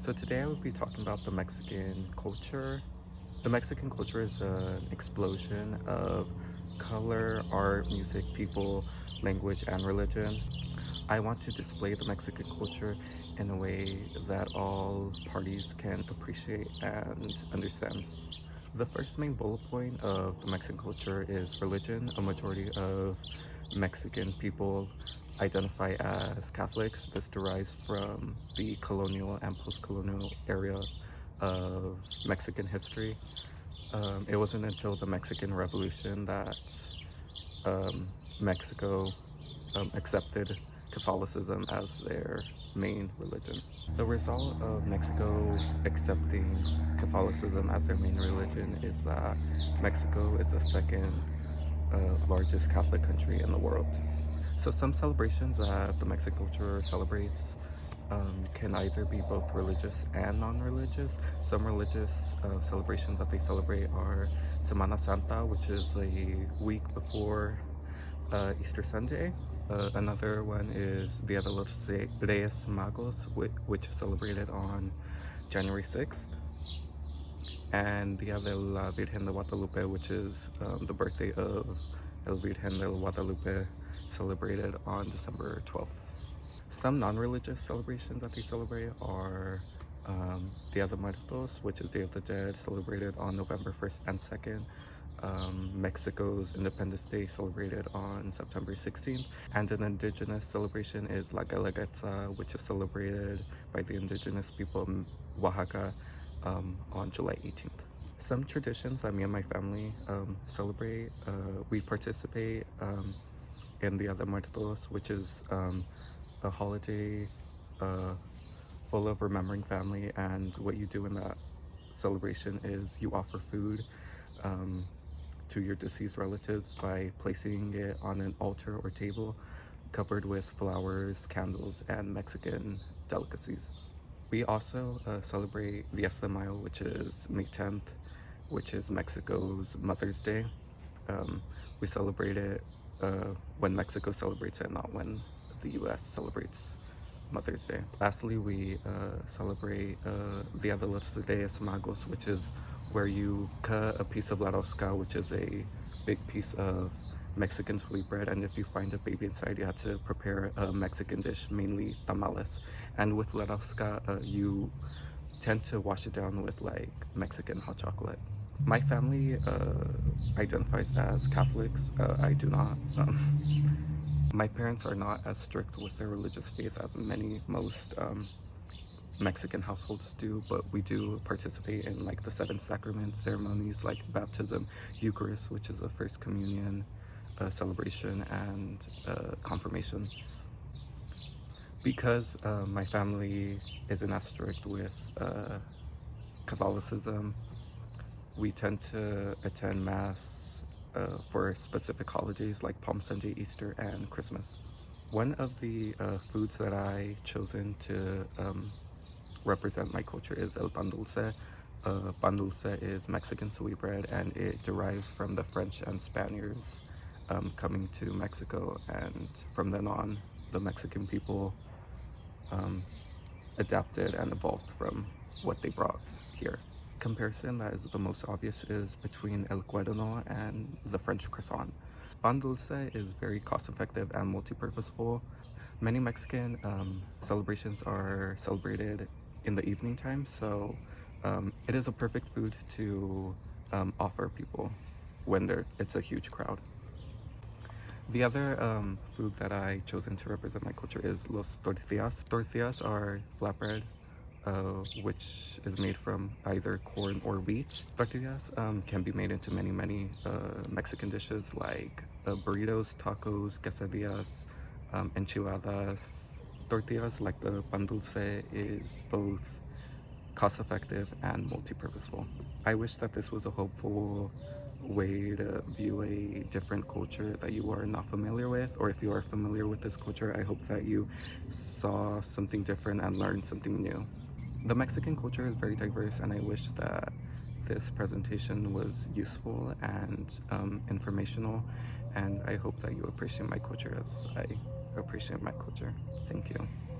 So today I will be talking about the Mexican culture. The Mexican culture is an explosion of color, art, music, people, language, and religion. I want to display the Mexican culture in a way that all parties can appreciate and understand. The first main bullet point of the Mexican culture is religion. A majority of Mexican people identify as Catholics. This derives from the colonial and post-colonial era of Mexican history. It wasn't until the Mexican Revolution that Mexico accepted Catholicism as their main religion. The result of Mexico accepting Catholicism as their main religion is that Mexico is the second largest Catholic country in the world. So some celebrations that the Mexican culture celebrates can either be both religious and non-religious. Some religious celebrations that they celebrate are Semana Santa, which is a week before Easter Sunday. Another one is Dia de los Reyes Magos, which is celebrated on January 6th. And Dia de la Virgen de Guadalupe, which is the birthday of El Virgen de Guadalupe, celebrated on December 12th. Some non-religious celebrations that they celebrate are Dia de Muertos, which is Day of the Dead, celebrated on November 1st and 2nd. Mexico's Independence Day, celebrated on September 16th, and an indigenous celebration is La Guelaguetza, which is celebrated by the indigenous people of Oaxaca on July 18th. Some traditions that me and my family celebrate, we participate in Dia de Muertos, which is a holiday full of remembering family, and what you do in that celebration is you offer food to your deceased relatives by placing it on an altar or table covered with flowers, candles, and Mexican delicacies. We also celebrate Diez de Mayo, which is May 10th, which is Mexico's Mother's Day. We celebrate it when Mexico celebrates it, not when the US celebrates Mother's Day. Lastly, we celebrate Dia de los Reyes Magos, which is where you cut a piece of la rosca, which is a big piece of Mexican sweet bread, and if you find a baby inside, you have to prepare a Mexican dish, mainly tamales. And with la rosca, you tend to wash it down with like Mexican hot chocolate. My family identifies as Catholics. I do not. My parents are not as strict with their religious faith as most Mexican households do, but we do participate in like the 7 sacrament ceremonies like baptism, Eucharist, which is the first communion celebration, and confirmation. Because my family isn't as strict with Catholicism, we tend to attend Mass for specific holidays like Palm Sunday, Easter, and Christmas. One of the foods that I chosen to represent my culture is el pan dulce. Pan dulce is Mexican sweet bread, and it derives from the French and Spaniards coming to Mexico, and from then on, the Mexican people adapted and evolved from what they brought here. Comparison that is the most obvious is between el cuerno and the French croissant. Pan dulce is very cost-effective and multi-purposeful. Many Mexican celebrations are celebrated in the evening time, so it is a perfect food to offer people when it's a huge crowd. The other food that I chosen to represent my culture is los tortillas. Tortillas are flatbread, which is made from either corn or wheat. Tortillas can be made into many Mexican dishes like burritos, tacos, quesadillas, enchiladas. Tortillas, like the pan dulce, is both cost-effective and multi-purposeful. I wish that this was a hopeful way to view a different culture that you are not familiar with, or if you are familiar with this culture, I hope that you saw something different and learned something new. The Mexican culture is very diverse, and I wish that this presentation was useful and informational, and I hope that you appreciate my culture as I appreciate my culture. Thank you.